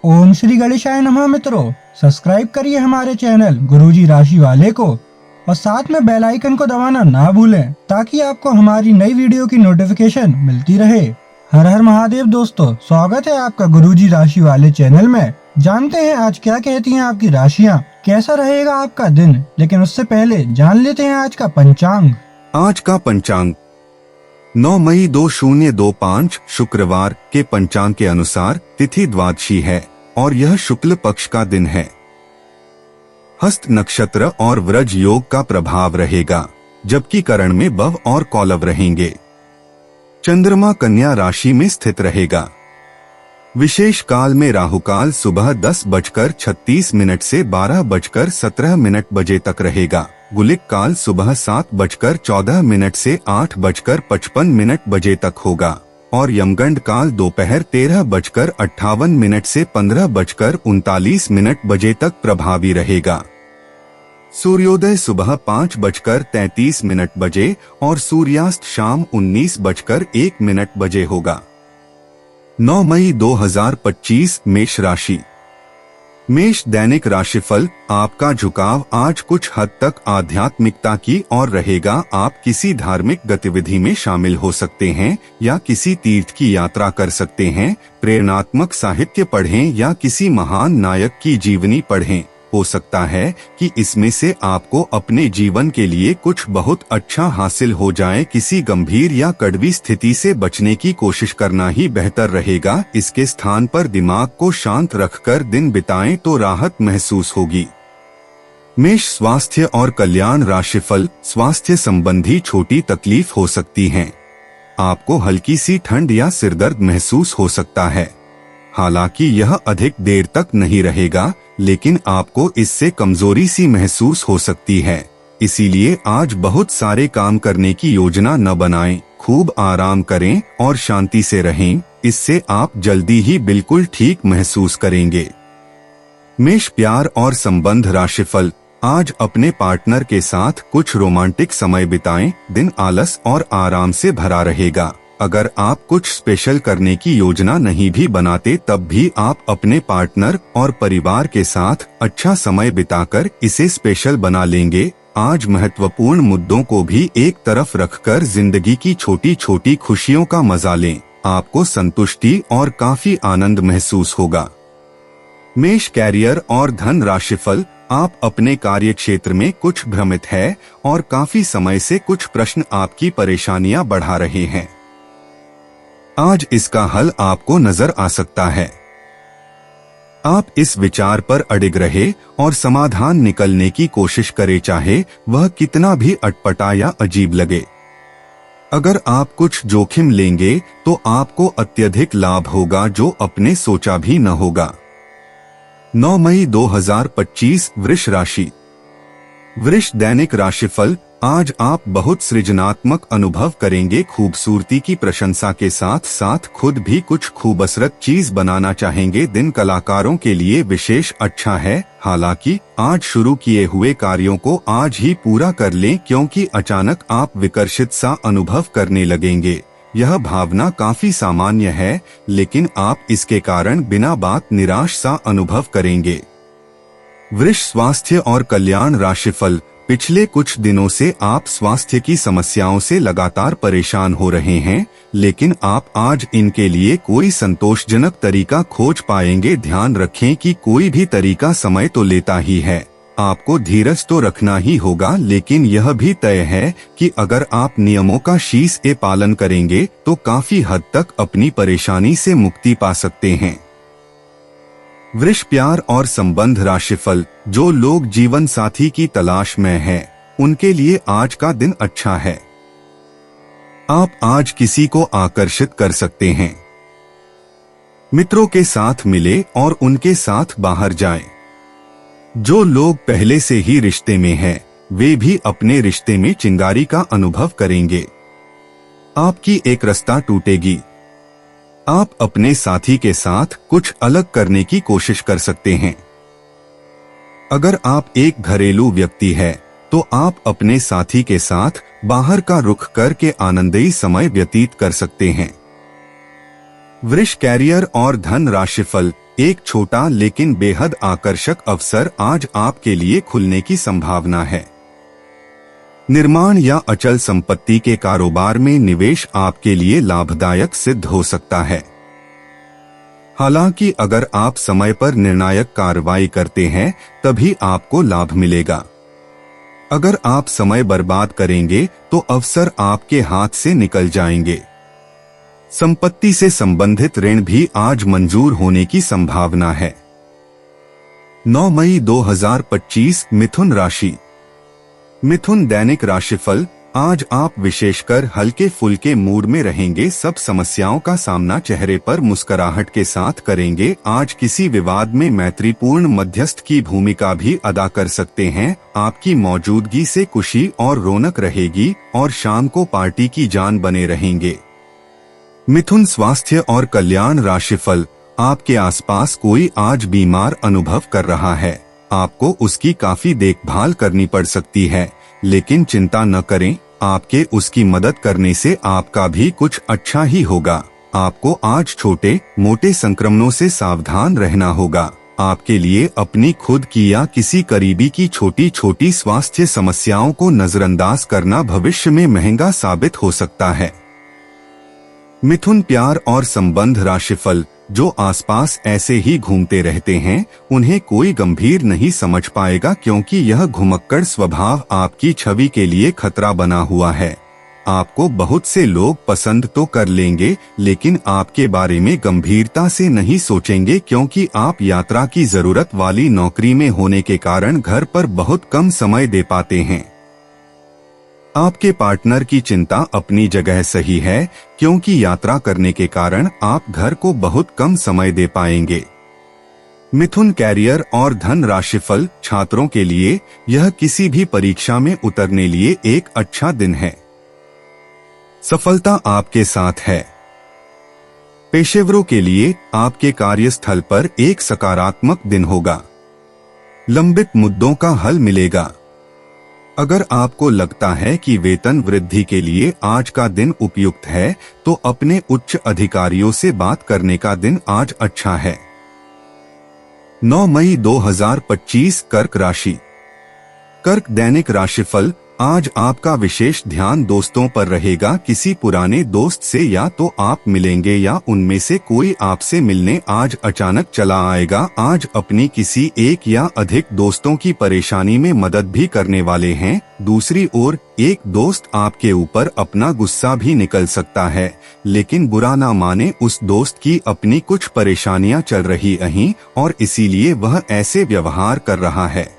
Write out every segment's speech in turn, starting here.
ओम श्री गणेशाय नमः। मित्रों, सब्सक्राइब करिए हमारे चैनल गुरुजी राशि वाले को और साथ में बेल आइकन को दबाना ना भूलें ताकि आपको हमारी नई वीडियो की नोटिफिकेशन मिलती रहे। हर हर महादेव दोस्तों, स्वागत है आपका गुरुजी राशि वाले चैनल में। जानते हैं आज क्या कहती हैं आपकी राशियां, कैसा रहेगा आपका दिन। लेकिन उससे पहले जान लेते हैं आज का पंचांग। आज का पंचांग 9 मई 2025 शुक्रवार के पंचांग के अनुसार तिथि द्वादशी है और यह शुक्ल पक्ष का दिन है। हस्त नक्षत्र और व्रज योग का प्रभाव रहेगा, जबकि करण में बव और कौलव रहेंगे। चंद्रमा कन्या राशि में स्थित रहेगा। विशेष काल में राहुकाल सुबह 10:36 से 12:17 बजे तक रहेगा। गुलिक काल सुबह 7:14 से 8:55 बजे तक होगा और यमगंड काल दोपहर 13:58 से 15:39 बजे तक प्रभावी रहेगा। सूर्योदय सुबह 5:33 बजे और सूर्यास्त शाम 19:01 बजे होगा। 9 मई 2025 मेष राशि। मेष दैनिक राशिफल। आपका झुकाव आज कुछ हद तक आध्यात्मिकता की ओर रहेगा। आप किसी धार्मिक गतिविधि में शामिल हो सकते हैं या किसी तीर्थ की यात्रा कर सकते हैं। प्रेरणात्मक साहित्य पढ़ें या किसी महान नायक की जीवनी पढ़ें। हो सकता है कि इसमें से आपको अपने जीवन के लिए कुछ बहुत अच्छा हासिल हो जाए। किसी गंभीर या कड़वी स्थिति से बचने की कोशिश करना ही बेहतर रहेगा। इसके स्थान पर दिमाग को शांत रखकर दिन बिताएं तो राहत महसूस होगी। मेष स्वास्थ्य और कल्याण राशिफल। स्वास्थ्य संबंधी छोटी तकलीफ हो सकती है। आपको हल्की सी ठंड या सिरदर्द महसूस हो सकता है। हालांकि यह अधिक देर तक नहीं रहेगा, लेकिन आपको इससे कमजोरी सी महसूस हो सकती है। इसीलिए आज बहुत सारे काम करने की योजना न बनाएं। खूब आराम करें और शांति से रहें। इससे आप जल्दी ही बिल्कुल ठीक महसूस करेंगे। मेष प्यार और संबंध राशिफल। आज अपने पार्टनर के साथ कुछ रोमांटिक समय बिताएं। दिन आलस और आराम से भरा रहेगा। अगर आप कुछ स्पेशल करने की योजना नहीं भी बनाते, तब भी आप अपने पार्टनर और परिवार के साथ अच्छा समय बिताकर इसे स्पेशल बना लेंगे। आज महत्वपूर्ण मुद्दों को भी एक तरफ रखकर जिंदगी की छोटी छोटी खुशियों का मजा लें। आपको संतुष्टि और काफी आनंद महसूस होगा। मेष कैरियर और धन राशिफल। आप अपने कार्य क्षेत्र में कुछ भ्रमित है और काफी समय से कुछ प्रश्न आपकी परेशानियां बढ़ा रहे हैं। आज इसका हल आपको नजर आ सकता है। आप इस विचार पर अडिग रहे और समाधान निकलने की कोशिश करें, चाहे वह कितना भी अटपटा या अजीब लगे। अगर आप कुछ जोखिम लेंगे तो आपको अत्यधिक लाभ होगा, जो अपने सोचा भी न होगा। 9 मई 2025 वृष राशि। वृष दैनिक राशिफल। आज आप बहुत सृजनात्मक अनुभव करेंगे। खूबसूरती की प्रशंसा के साथ साथ खुद भी कुछ खूबसूरत चीज बनाना चाहेंगे। दिन कलाकारों के लिए विशेष अच्छा है। हालांकि आज शुरू किए हुए कार्यों को आज ही पूरा कर लें, क्योंकि अचानक आप विकर्षित सा अनुभव करने लगेंगे। यह भावना काफी सामान्य है, लेकिन आप इसके कारण बिना बात निराश सा अनुभव करेंगे। वृष स्वास्थ्य और कल्याण राशिफल। पिछले कुछ दिनों से आप स्वास्थ्य की समस्याओं से लगातार परेशान हो रहे हैं, लेकिन आप आज इनके लिए कोई संतोषजनक तरीका खोज पाएंगे। ध्यान रखें कि कोई भी तरीका समय तो लेता ही है। आपको धीरज तो रखना ही होगा, लेकिन यह भी तय है कि अगर आप नियमों का शीश ए पालन करेंगे तो काफी हद तक अपनी परेशानी से मुक्ति पा सकते हैं। वृष प्यार और संबंध राशिफल। जो लोग जीवन साथी की तलाश में हैं, उनके लिए आज का दिन अच्छा है। आप आज किसी को आकर्षित कर सकते हैं। मित्रों के साथ मिले और उनके साथ बाहर जाएं। जो लोग पहले से ही रिश्ते में हैं, वे भी अपने रिश्ते में चिंगारी का अनुभव करेंगे। आपकी एक रास्ता टूटेगी। आप अपने साथी के साथ कुछ अलग करने की कोशिश कर सकते हैं। अगर आप एक घरेलू व्यक्ति हैं, तो आप अपने साथी के साथ बाहर का रुख करके आनंदमयी समय व्यतीत कर सकते हैं। वृष कैरियर और धन राशिफल। एक छोटा लेकिन बेहद आकर्षक अवसर आज आपके लिए खुलने की संभावना है। निर्माण या अचल संपत्ति के कारोबार में निवेश आपके लिए लाभदायक सिद्ध हो सकता है। हालांकि अगर आप समय पर निर्णायक कार्रवाई करते हैं तभी आपको लाभ मिलेगा। अगर आप समय बर्बाद करेंगे तो अवसर आपके हाथ से निकल जाएंगे। संपत्ति से संबंधित ऋण भी आज मंजूर होने की संभावना है। 9 मई 2025 मिथुन राशि। मिथुन दैनिक राशिफल। आज आप विशेषकर हल्के फुल्के मूड में रहेंगे। सब समस्याओं का सामना चेहरे पर मुस्कुराहट के साथ करेंगे। आज किसी विवाद में मैत्रीपूर्ण मध्यस्थ की भूमिका भी अदा कर सकते हैं। आपकी मौजूदगी से खुशी और रौनक रहेगी और शाम को पार्टी की जान बने रहेंगे। मिथुन स्वास्थ्य और कल्याण राशिफल। आपके आसपास कोई आज बीमार अनुभव कर रहा है। आपको उसकी काफी देखभाल करनी पड़ सकती है, लेकिन चिंता न करें, आपके उसकी मदद करने से आपका भी कुछ अच्छा ही होगा। आपको आज छोटे मोटे संक्रमणों से सावधान रहना होगा। आपके लिए अपनी खुद की या किसी करीबी की छोटी छोटी स्वास्थ्य समस्याओं को नजरअंदाज करना भविष्य में महंगा साबित हो सकता है। मिथुन प्यार और संबंध राशिफल। जो आसपास ऐसे ही घूमते रहते हैं उन्हें कोई गंभीर नहीं समझ पाएगा, क्योंकि यह घुमक्कड़ स्वभाव आपकी छवि के लिए खतरा बना हुआ है। आपको बहुत से लोग पसंद तो कर लेंगे, लेकिन आपके बारे में गंभीरता से नहीं सोचेंगे, क्योंकि आप यात्रा की जरूरत वाली नौकरी में होने के कारण घर पर बहुत कम समय दे पाते हैं। आपके पार्टनर की चिंता अपनी जगह सही है, क्योंकि यात्रा करने के कारण आप घर को बहुत कम समय दे पाएंगे। मिथुन कैरियर और धन राशिफल। छात्रों के लिए यह किसी भी परीक्षा में उतरने लिए एक अच्छा दिन है। सफलता आपके साथ है। पेशेवरों के लिए आपके कार्यस्थल पर एक सकारात्मक दिन होगा। लंबित मुद्दों का हल मिलेगा। अगर आपको लगता है कि वेतन वृद्धि के लिए आज का दिन उपयुक्त है, तो अपने उच्च अधिकारियों से बात करने का दिन आज अच्छा है। 9 मई 2025 कर्क राशि। कर्क दैनिक राशिफल। आज आपका विशेष ध्यान दोस्तों पर रहेगा। किसी पुराने दोस्त से या तो आप मिलेंगे या उनमें से कोई आपसे मिलने आज अचानक चला आएगा। आज अपनी किसी एक या अधिक दोस्तों की परेशानी में मदद भी करने वाले हैं। दूसरी ओर एक दोस्त आपके ऊपर अपना गुस्सा भी निकल सकता है, लेकिन बुरा ना माने, उस दोस्त की अपनी कुछ परेशानियां चल रही हैं और इसीलिए वह ऐसे व्यवहार कर रहा है।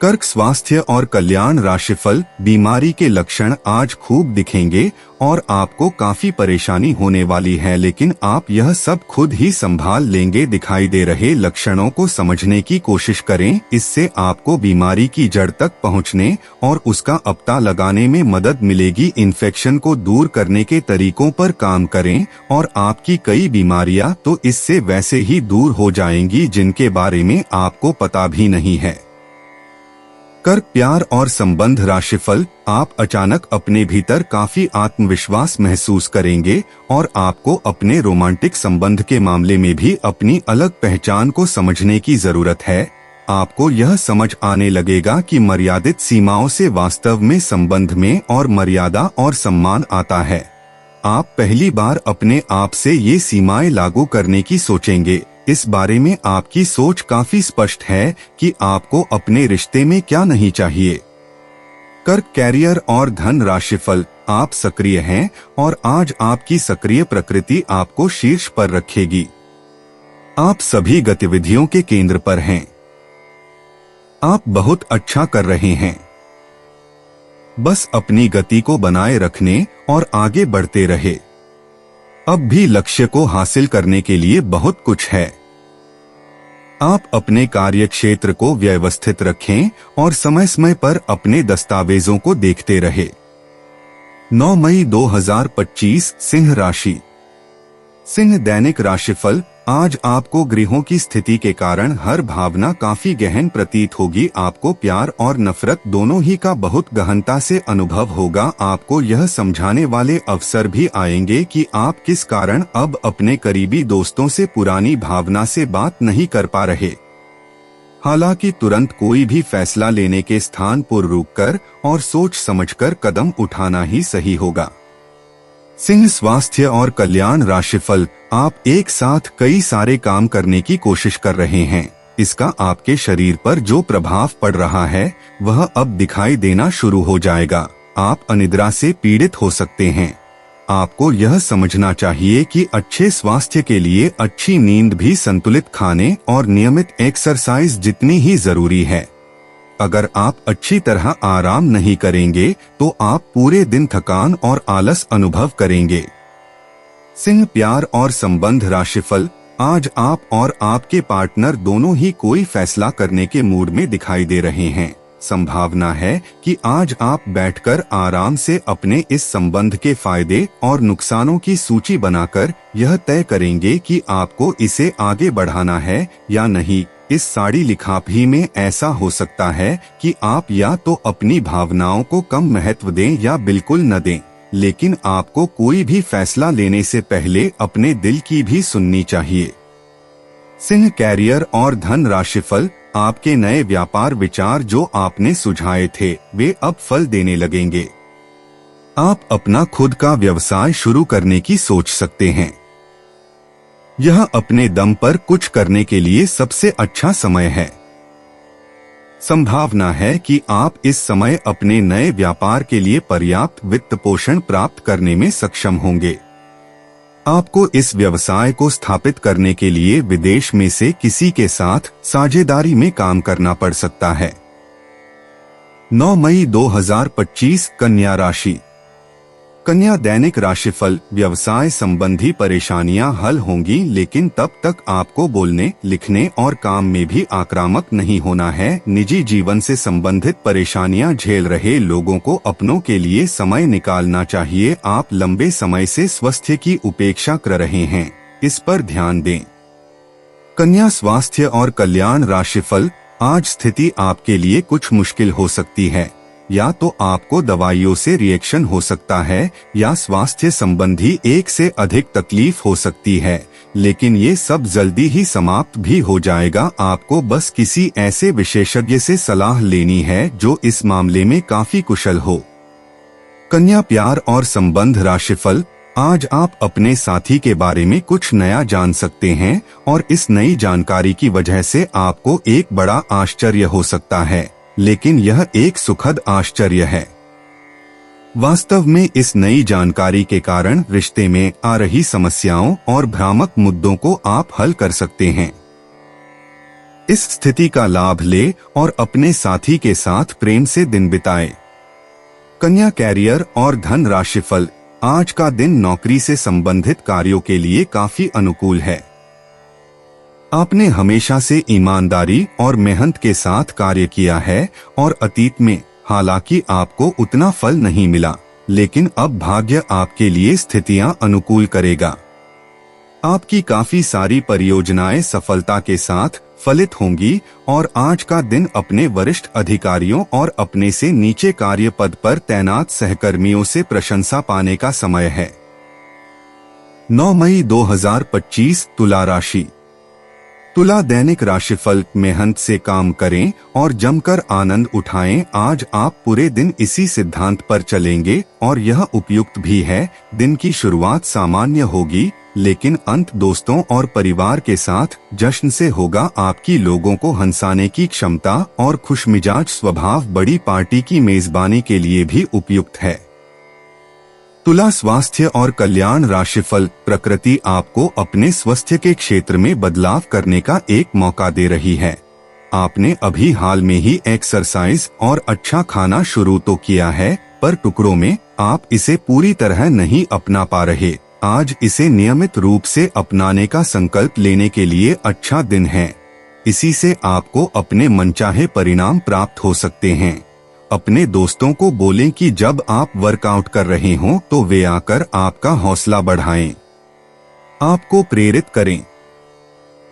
कर्क स्वास्थ्य और कल्याण राशिफल। बीमारी के लक्षण आज खूब दिखेंगे और आपको काफी परेशानी होने वाली है, लेकिन आप यह सब खुद ही संभाल लेंगे। दिखाई दे रहे लक्षणों को समझने की कोशिश करें, इससे आपको बीमारी की जड़ तक पहुंचने और उसका पता लगाने में मदद मिलेगी। इन्फेक्शन को दूर करने के तरीकों पर काम करें और आपकी कई बीमारियां तो इससे वैसे ही दूर हो जाएंगी जिनके बारे में आपको पता भी नहीं है। कर्क प्यार और संबंध राशिफल। आप अचानक अपने भीतर काफी आत्मविश्वास महसूस करेंगे और आपको अपने रोमांटिक संबंध के मामले में भी अपनी अलग पहचान को समझने की जरूरत है। आपको यह समझ आने लगेगा कि मर्यादित सीमाओं से वास्तव में संबंध में और मर्यादा और सम्मान आता है। आप पहली बार अपने आप से ये सीमाएं लागू करने की सोचेंगे। इस बारे में आपकी सोच काफी स्पष्ट है कि आपको अपने रिश्ते में क्या नहीं चाहिए। कर्क कैरियर और धन राशिफल। आप सक्रिय हैं और आज आपकी सक्रिय प्रकृति आपको शीर्ष पर रखेगी। आप सभी गतिविधियों के केंद्र पर हैं। आप बहुत अच्छा कर रहे हैं। बस अपनी गति को बनाए रखने और आगे बढ़ते रहे। अब भी लक्ष्य को हासिल करने के लिए बहुत कुछ है। आप अपने कार्य क्षेत्र को व्यवस्थित रखें और समय समय पर अपने दस्तावेजों को देखते रहे। 9 मई 2025 सिंह राशि। सिंह दैनिक राशिफल। आज आपको ग्रहों की स्थिति के कारण हर भावना काफी गहन प्रतीत होगी। आपको प्यार और नफरत दोनों ही का बहुत गहनता से अनुभव होगा। आपको यह समझाने वाले अवसर भी आएंगे कि आप किस कारण अब अपने करीबी दोस्तों से पुरानी भावना से बात नहीं कर पा रहे। हालांकि तुरंत कोई भी फैसला लेने के स्थान पर रुककर और सोच समझकर कदम उठाना ही सही होगा। सिंह स्वास्थ्य और कल्याण राशिफल। आप एक साथ कई सारे काम करने की कोशिश कर रहे हैं। इसका आपके शरीर पर जो प्रभाव पड़ रहा है वह अब दिखाई देना शुरू हो जाएगा। आप अनिद्रा से पीड़ित हो सकते हैं। आपको यह समझना चाहिए कि अच्छे स्वास्थ्य के लिए अच्छी नींद भी संतुलित खाने और नियमित एक्सरसाइज जितनी ही जरूरी है। अगर आप अच्छी तरह आराम नहीं करेंगे तो आप पूरे दिन थकान और आलस अनुभव करेंगे। सिंह प्यार और संबंध राशिफल। आज आप और आपके पार्टनर दोनों ही कोई फैसला करने के मूड में दिखाई दे रहे हैं। संभावना है कि आज आप बैठकर आराम से अपने इस संबंध के फायदे और नुकसानों की सूची बनाकर यह तय करेंगे कि आपको इसे आगे बढ़ाना है या नहीं। इस साड़ी लिखापी में ऐसा हो सकता है कि आप या तो अपनी भावनाओं को कम महत्व दें या बिल्कुल न दें, लेकिन आपको कोई भी फैसला लेने से पहले अपने दिल की भी सुननी चाहिए। सिंह कैरियर और धन राशिफल। आपके नए व्यापार विचार जो आपने सुझाए थे वे अब फल देने लगेंगे। आप अपना खुद का व्यवसाय शुरू करने की सोच सकते हैं। यह अपने दम पर कुछ करने के लिए सबसे अच्छा समय है। संभावना है कि आप इस समय अपने नए व्यापार के लिए पर्याप्त वित्त पोषण प्राप्त करने में सक्षम होंगे। आपको इस व्यवसाय को स्थापित करने के लिए विदेश में से किसी के साथ साझेदारी में काम करना पड़ सकता है। 9 मई 2025 कन्या राशि। कन्या दैनिक राशिफल। व्यवसाय संबंधी परेशानियां हल होंगी, लेकिन तब तक आपको बोलने, लिखने और काम में भी आक्रामक नहीं होना है। निजी जीवन से संबंधित परेशानियां झेल रहे लोगों को अपनों के लिए समय निकालना चाहिए। आप लंबे समय से स्वास्थ्य की उपेक्षा कर रहे हैं, इस पर ध्यान दें। कन्या स्वास्थ्य और कल्याण राशिफल। आज स्थिति आपके लिए कुछ मुश्किल हो सकती है। या तो आपको दवाइयों से रिएक्शन हो सकता है या स्वास्थ्य संबंधी एक से अधिक तकलीफ हो सकती है, लेकिन ये सब जल्दी ही समाप्त भी हो जाएगा। आपको बस किसी ऐसे विशेषज्ञ से सलाह लेनी है जो इस मामले में काफी कुशल हो। कन्या प्यार और संबंध राशिफल। आज आप अपने साथी के बारे में कुछ नया जान सकते हैं और इस नई जानकारी की वजह से आपको एक बड़ा आश्चर्य हो सकता है, लेकिन यह एक सुखद आश्चर्य है। वास्तव में इस नई जानकारी के कारण रिश्ते में आ रही समस्याओं और भ्रामक मुद्दों को आप हल कर सकते हैं। इस स्थिति का लाभ ले और अपने साथी के साथ प्रेम से दिन बिताएं। कन्या कैरियर और धन राशिफल। आज का दिन नौकरी से संबंधित कार्यों के लिए काफी अनुकूल है। आपने हमेशा से ईमानदारी और मेहनत के साथ कार्य किया है और अतीत में हालांकि आपको उतना फल नहीं मिला, लेकिन अब भाग्य आपके लिए स्थितियां अनुकूल करेगा। आपकी काफी सारी परियोजनाएं सफलता के साथ फलित होंगी और आज का दिन अपने वरिष्ठ अधिकारियों और अपने से नीचे कार्य पद पर तैनात सहकर्मियों से प्रशंसा पाने का समय है। 9 मई 2025 तुला राशि। तुला दैनिक राशिफल। मेहनत से काम करें और जमकर आनंद उठाएं। आज आप पूरे दिन इसी सिद्धांत पर चलेंगे और यह उपयुक्त भी है। दिन की शुरुआत सामान्य होगी, लेकिन अंत दोस्तों और परिवार के साथ जश्न से होगा। आपकी लोगों को हंसाने की क्षमता और खुशमिजाज स्वभाव बड़ी पार्टी की मेजबानी के लिए भी उपयुक्त है। तुला स्वास्थ्य और कल्याण राशिफल। प्रकृति आपको अपने स्वास्थ्य के क्षेत्र में बदलाव करने का एक मौका दे रही है। आपने अभी हाल में ही एक्सरसाइज और अच्छा खाना शुरू तो किया है, पर टुकड़ों में आप इसे पूरी तरह नहीं अपना पा रहे। आज इसे नियमित रूप से अपनाने का संकल्प लेने के लिए अच्छा दिन है। इसी से आपको अपने मनचाहे परिणाम प्राप्त हो सकते हैं। अपने दोस्तों को बोलें कि जब आप वर्कआउट कर रहे हों तो वे आकर आपका हौसला बढ़ाएं। आपको प्रेरित करें।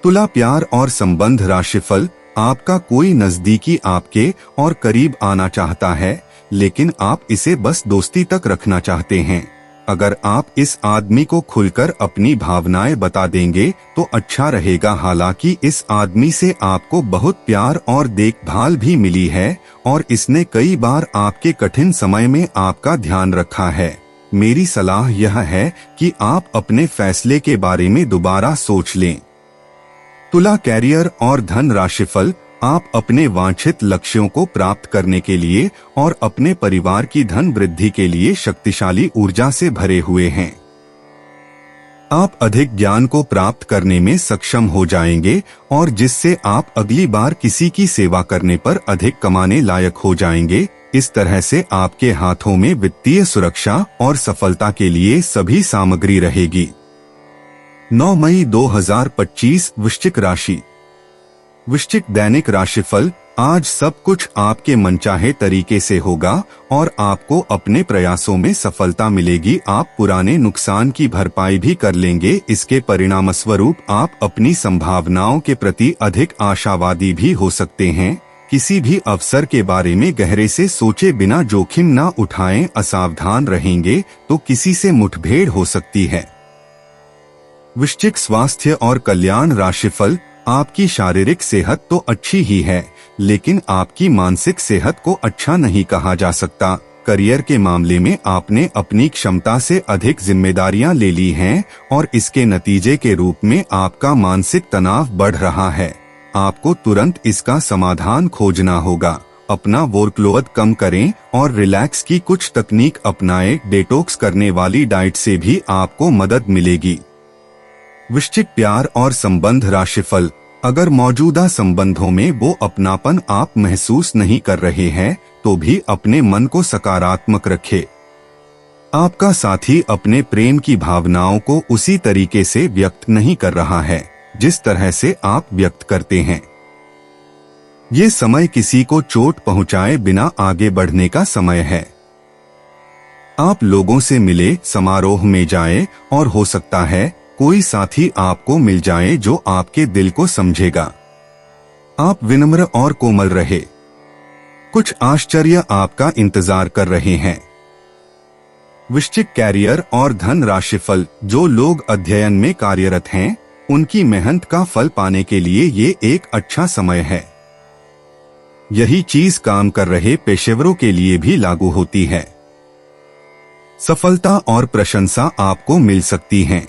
तुला प्यार और संबंध राशिफल, आपका कोई नजदीकी आपके और करीब आना चाहता है, लेकिन आप इसे बस दोस्ती तक रखना चाहते हैं। अगर आप इस आदमी को खुलकर अपनी भावनाएं बता देंगे तो अच्छा रहेगा। हालांकि इस आदमी से आपको बहुत प्यार और देखभाल भी मिली है और इसने कई बार आपके कठिन समय में आपका ध्यान रखा है। मेरी सलाह यह है कि आप अपने फैसले के बारे में दोबारा सोच लें। तुला कैरियर और धन राशिफल, आप अपने वांछित लक्ष्यों को प्राप्त करने के लिए और अपने परिवार की धन वृद्धि के लिए शक्तिशाली ऊर्जा से भरे हुए हैं। आप अधिक ज्ञान को प्राप्त करने में सक्षम हो जाएंगे और जिससे आप अगली बार किसी की सेवा करने पर अधिक कमाने लायक हो जाएंगे। इस तरह से आपके हाथों में वित्तीय सुरक्षा और सफलता के लिए सभी सामग्री रहेगी। 9 मई 2025 वृश्चिक राशि। वृश्चिक दैनिक राशिफल, आज सब कुछ आपके मनचाहे तरीके से होगा और आपको अपने प्रयासों में सफलता मिलेगी। आप पुराने नुकसान की भरपाई भी कर लेंगे। इसके परिणामस्वरूप आप अपनी संभावनाओं के प्रति अधिक आशावादी भी हो सकते हैं। किसी भी अवसर के बारे में गहरे से सोचे बिना जोखिम न उठाएं। असावधान रहेंगे तो किसी से मुठभेड़ हो सकती है। वृश्चिक स्वास्थ्य और कल्याण राशिफल, आपकी शारीरिक सेहत तो अच्छी ही है, लेकिन आपकी मानसिक सेहत को अच्छा नहीं कहा जा सकता। करियर के मामले में आपने अपनी क्षमता से अधिक जिम्मेदारियां ले ली हैं और इसके नतीजे के रूप में आपका मानसिक तनाव बढ़ रहा है। आपको तुरंत इसका समाधान खोजना होगा। अपना वर्कलोड कम करें और रिलैक्स की कुछ तकनीक अपनाएं। डिटॉक्स करने वाली डाइट से भी आपको मदद मिलेगी। वृश्चिक प्यार और संबंध राशिफल, अगर मौजूदा संबंधों में वो अपनापन आप महसूस नहीं कर रहे हैं तो भी अपने मन को सकारात्मक रखें। आपका साथी अपने प्रेम की भावनाओं को उसी तरीके से व्यक्त नहीं कर रहा है जिस तरह से आप व्यक्त करते हैं। ये समय किसी को चोट पहुंचाए बिना आगे बढ़ने का समय है। आप लोगों से मिले, समारोह में जाएं और हो सकता है कोई साथी आपको मिल जाए जो आपके दिल को समझेगा। आप विनम्र और कोमल रहे। कुछ आश्चर्य आपका इंतजार कर रहे हैं। वृश्चिक कैरियर और धन राशिफल, जो लोग अध्ययन में कार्यरत हैं उनकी मेहनत का फल पाने के लिए ये एक अच्छा समय है। यही चीज काम कर रहे पेशेवरों के लिए भी लागू होती है। सफलता और प्रशंसा आपको मिल सकती है,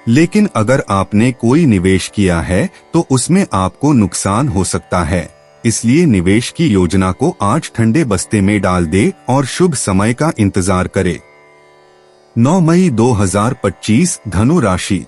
लेकिन अगर आपने कोई निवेश किया है तो उसमें आपको नुकसान हो सकता है। इसलिए निवेश की योजना को आज ठंडे बस्ते में डाल दे और शुभ समय का इंतजार करे। 9 मई 2025 धनु राशि।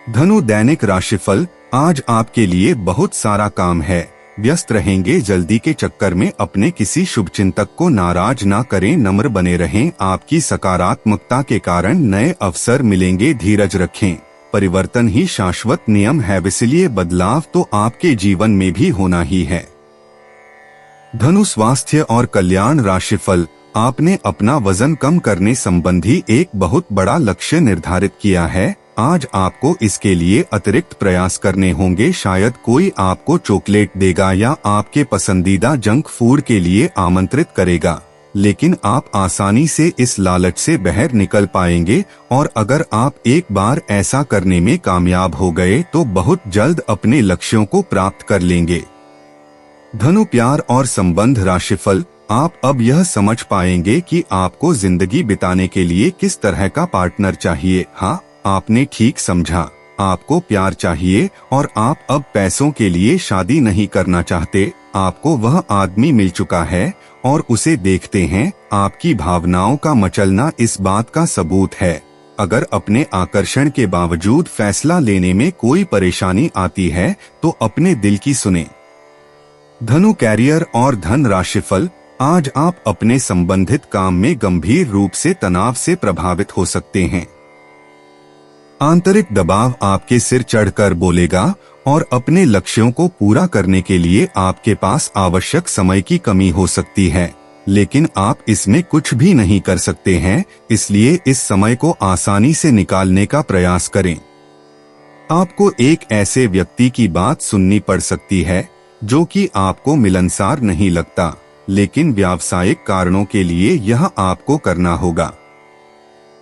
धनु दैनिक राशिफल, आज आपके लिए बहुत सारा काम है। व्यस्त रहेंगे। जल्दी के चक्कर में अपने किसी शुभचिंतक को नाराज ना करें। नम्र बने रहें। आपकी सकारात्मकता के कारण नए अवसर मिलेंगे। धीरज रखें। परिवर्तन ही शाश्वत नियम है, इसलिए बदलाव तो आपके जीवन में भी होना ही है। धनु स्वास्थ्य और कल्याण राशिफल, आपने अपना वजन कम करने संबंधी एक बहुत बड़ा लक्ष्य निर्धारित किया है। आज आपको इसके लिए अतिरिक्त प्रयास करने होंगे। शायद कोई आपको चॉकलेट देगा या आपके पसंदीदा जंक फूड के लिए आमंत्रित करेगा, लेकिन आप आसानी से इस लालच से बाहर निकल पाएंगे और अगर आप एक बार ऐसा करने में कामयाब हो गए तो बहुत जल्द अपने लक्ष्यों को प्राप्त कर लेंगे। धनु प्यार और संबंध राशिफल, आप अब यह समझ पाएंगे कि आपको जिंदगी बिताने के लिए किस तरह का पार्टनर चाहिए। हाँ, आपने ठीक समझा। आपको प्यार चाहिए और आप अब पैसों के लिए शादी नहीं करना चाहते। आपको वह आदमी मिल चुका है और उसे देखते हैं। आपकी भावनाओं का मचलना इस बात का सबूत है। अगर अपने आकर्षण के बावजूद फैसला लेने में कोई परेशानी आती है तो अपने दिल की सुने। धनु कैरियर और धन राशिफल, आज आप अपने संबंधित काम में गंभीर रूप से तनाव से प्रभावित हो सकते हैं। आंतरिक दबाव आपके सिर चढ़कर बोलेगा और अपने लक्ष्यों को पूरा करने के लिए आपके पास आवश्यक समय की कमी हो सकती है। लेकिन आप इसमें कुछ भी नहीं कर सकते हैं, इसलिए इस समय को आसानी से निकालने का प्रयास करें। आपको एक ऐसे व्यक्ति की बात सुननी पड़ सकती है जो कि आपको मिलनसार नहीं लगता, लेकिन व्यावसायिक कारणों के लिए यह आपको करना होगा।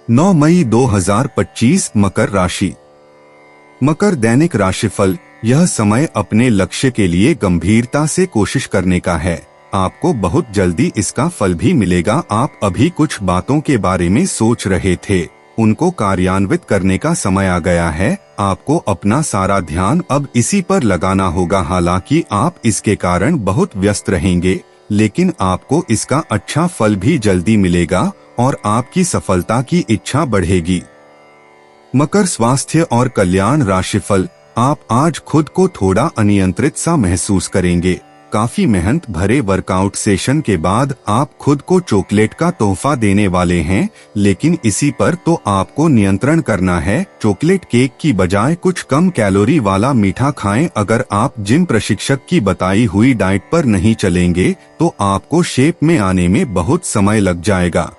9 मई 2025 मकर राशि। मकर दैनिक राशिफल। यह समय अपने लक्ष्य के लिए गंभीरता से कोशिश करने का है। आपको बहुत जल्दी इसका फल भी मिलेगा। आप अभी कुछ बातों के बारे में सोच रहे थे, उनको कार्यान्वित करने का समय आ गया है। आपको अपना सारा ध्यान अब इसी पर लगाना होगा। हालांकि आप इसके कारण बहुत व्यस्त रहेंगे, लेकिन आपको इसका अच्छा फल भी जल्दी मिलेगा और आपकी सफलता की इच्छा बढ़ेगी। मकर स्वास्थ्य और कल्याण राशिफल। आप आज खुद को थोड़ा अनियंत्रित सा महसूस करेंगे। काफी मेहनत भरे वर्कआउट सेशन के बाद आप खुद को चॉकलेट का तोहफा देने वाले हैं, लेकिन इसी पर तो आपको नियंत्रण करना है। चॉकलेट केक की बजाय कुछ कम कैलोरी वाला मीठा खाएं। अगर आप जिम प्रशिक्षक की बताई हुई डाइट पर नहीं चलेंगे तो आपको शेप में आने में बहुत समय लग जाएगा।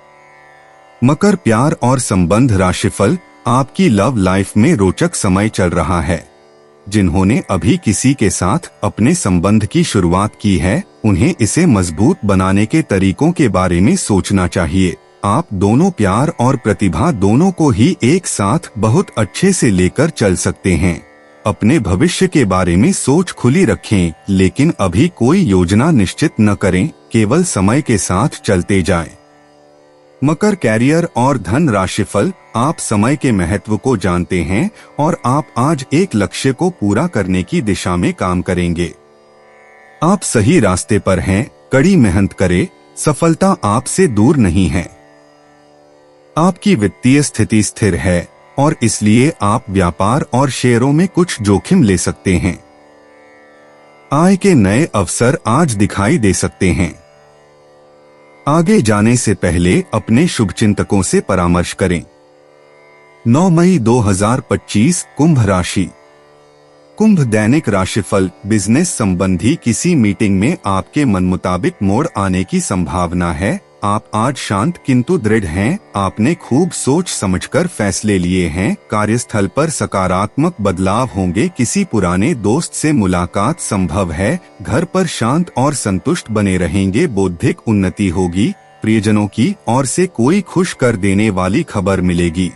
मकर प्यार और संबंध राशिफल। आपकी लव लाइफ में रोचक समय चल रहा है। जिन्होंने अभी किसी के साथ अपने संबंध की शुरुआत की है, उन्हें इसे मजबूत बनाने के तरीकों के बारे में सोचना चाहिए। आप दोनों प्यार और प्रतिभा दोनों को ही एक साथ बहुत अच्छे से लेकर चल सकते हैं। अपने भविष्य के बारे में सोच खुली रखें, लेकिन अभी कोई योजना निश्चित न करें, केवल समय के साथ चलते जाएं। मकर कैरियर और धन राशिफल। आप समय के महत्व को जानते हैं और आप आज एक लक्ष्य को पूरा करने की दिशा में काम करेंगे। आप सही रास्ते पर हैं, कड़ी मेहनत करें, सफलता आपसे दूर नहीं है। आपकी वित्तीय स्थिति स्थिर है और इसलिए आप व्यापार और शेयरों में कुछ जोखिम ले सकते हैं। आय के नए अवसर आज दिखाई दे सकते हैं। आगे जाने से पहले अपने शुभचिंतकों से परामर्श करें। 9 मई 2025 कुंभ राशि। कुंभ दैनिक राशिफल। बिजनेस संबंधी किसी मीटिंग में आपके मन मुताबिक मोड़ आने की संभावना है। आप आज शांत किंतु दृढ़ हैं। आपने खूब सोच समझकर फैसले लिए हैं। कार्यस्थल पर सकारात्मक बदलाव होंगे। किसी पुराने दोस्त से मुलाकात संभव है। घर पर शांत और संतुष्ट बने रहेंगे। बौद्धिक उन्नति होगी। प्रियजनों की ओर से कोई खुश कर देने वाली खबर मिलेगी।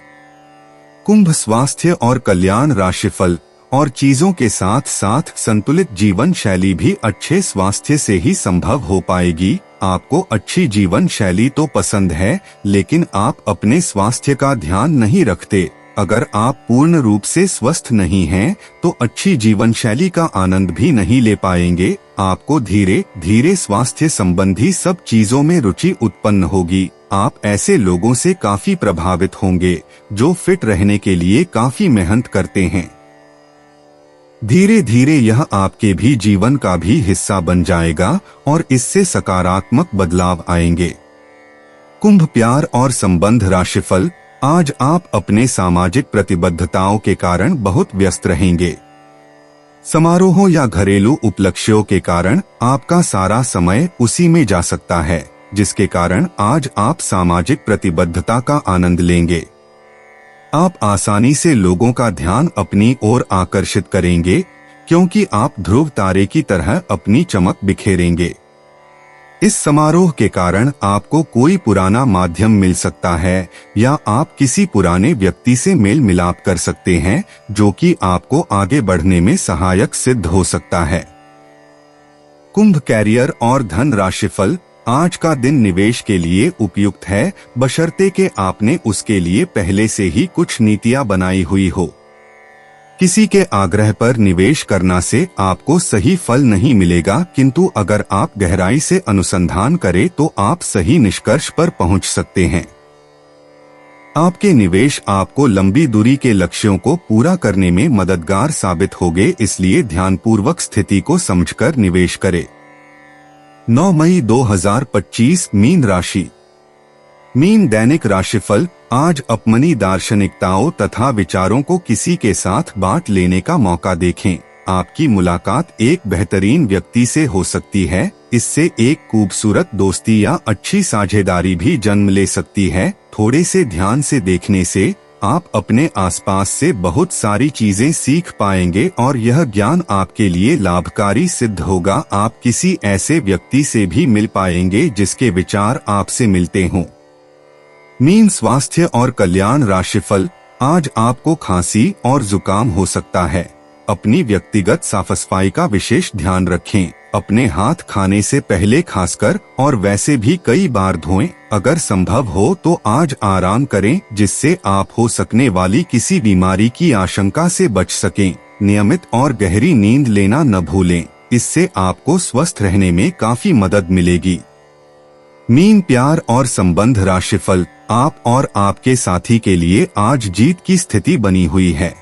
कुंभ स्वास्थ्य और कल्याण राशिफल। और चीजों के साथ साथ संतुलित जीवन शैली भी अच्छे स्वास्थ्य से ही संभव हो पाएगी। आपको अच्छी जीवन शैली तो पसंद है, लेकिन आप अपने स्वास्थ्य का ध्यान नहीं रखते। अगर आप पूर्ण रूप से स्वस्थ नहीं हैं, तो अच्छी जीवन शैली का आनंद भी नहीं ले पाएंगे। आपको धीरे धीरे स्वास्थ्य संबंधी सब चीजों में रुचि उत्पन्न होगी। आप ऐसे लोगों से काफी प्रभावित होंगे जो फिट रहने के लिए काफी मेहनत करते हैं। धीरे धीरे यह आपके भी जीवन का भी हिस्सा बन जाएगा और इससे सकारात्मक बदलाव आएंगे। कुंभ प्यार और संबंध राशिफल। आज आप अपने सामाजिक प्रतिबद्धताओं के कारण बहुत व्यस्त रहेंगे। समारोहों या घरेलू उपलक्ष्यों के कारण आपका सारा समय उसी में जा सकता है, जिसके कारण आज आप सामाजिक प्रतिबद्धता का आनंद लेंगे। आप आसानी से लोगों का ध्यान अपनी ओर आकर्षित करेंगे, क्योंकि आप ध्रुव तारे की तरह अपनी चमक बिखेरेंगे। इस समारोह के कारण आपको कोई पुराना माध्यम मिल सकता है या आप किसी पुराने व्यक्ति से मेल मिलाप कर सकते हैं, जो कि आपको आगे बढ़ने में सहायक सिद्ध हो सकता है। कुंभ कैरियर और धन राशिफल। आज का दिन निवेश के लिए उपयुक्त है, बशर्ते कि आपने उसके लिए पहले से ही कुछ नीतियां बनाई हुई हो। किसी के आग्रह पर निवेश करना से आपको सही फल नहीं मिलेगा, किंतु अगर आप गहराई से अनुसंधान करें तो आप सही निष्कर्ष पर पहुंच सकते हैं। आपके निवेश आपको लंबी दूरी के लक्ष्यों को पूरा करने में मददगार साबित होंगे, इसलिए ध्यानपूर्वक स्थिति को समझकर निवेश करें। 9 मई 2025 मीन राशि। मीन दैनिक राशिफल। आज अपनी दार्शनिकताओं तथा विचारों को किसी के साथ बांट लेने का मौका देखें। आपकी मुलाकात एक बेहतरीन व्यक्ति से हो सकती है। इससे एक खूबसूरत दोस्ती या अच्छी साझेदारी भी जन्म ले सकती है। थोड़े से ध्यान से देखने से आप अपने आसपास से बहुत सारी चीजें सीख पाएंगे और यह ज्ञान आपके लिए लाभकारी सिद्ध होगा। आप किसी ऐसे व्यक्ति से भी मिल पाएंगे जिसके विचार आपसे मिलते हों। मीन स्वास्थ्य और कल्याण राशिफल। आज आपको खांसी और जुकाम हो सकता है। अपनी व्यक्तिगत साफ सफाई का विशेष ध्यान रखें। अपने हाथ खाने से पहले खासकर और वैसे भी कई बार धोएं। अगर संभव हो तो आज आराम करें जिससे आप हो सकने वाली किसी बीमारी की आशंका से बच सकें। नियमित और गहरी नींद लेना न भूलें, इससे आपको स्वस्थ रहने में काफी मदद मिलेगी। मीन प्यार और संबंध राशिफल। आप और आपके साथी के लिए आज जीत की स्थिति बनी हुई है।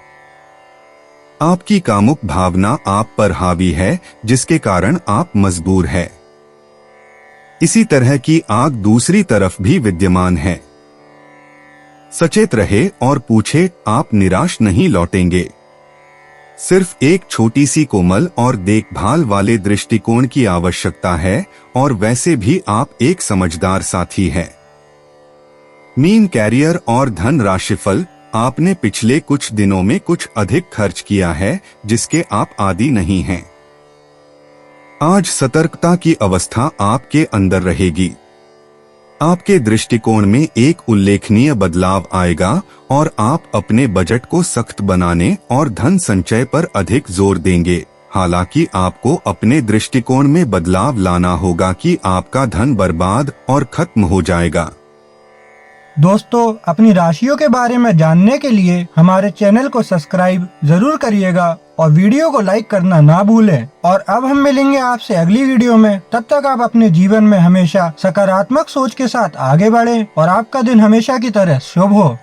आपकी कामुक भावना आप पर हावी है जिसके कारण आप मजबूर है। इसी तरह की आग दूसरी तरफ भी विद्यमान है। सचेत रहे और पूछे, आप निराश नहीं लौटेंगे। सिर्फ एक छोटी सी कोमल और देखभाल वाले दृष्टिकोण की आवश्यकता है और वैसे भी आप एक समझदार साथी हैं। मीन कैरियर और धन राशिफल। आपने पिछले कुछ दिनों में कुछ अधिक खर्च किया है जिसके आप आदी नहीं हैं। आज सतर्कता की अवस्था आपके अंदर रहेगी। आपके दृष्टिकोण में एक उल्लेखनीय बदलाव आएगा और आप अपने बजट को सख्त बनाने और धन संचय पर अधिक जोर देंगे। हालांकि आपको अपने दृष्टिकोण में बदलाव लाना होगा कि आपका धन बर्बाद और खत्म हो जाएगा। दोस्तों, अपनी राशियों के बारे में जानने के लिए हमारे चैनल को सब्सक्राइब जरूर करिएगा और वीडियो को लाइक करना ना भूलें। और अब हम मिलेंगे आपसे अगली वीडियो में। तब तक आप अपने जीवन में हमेशा सकारात्मक सोच के साथ आगे बढ़ें और आपका दिन हमेशा की तरह शुभ हो।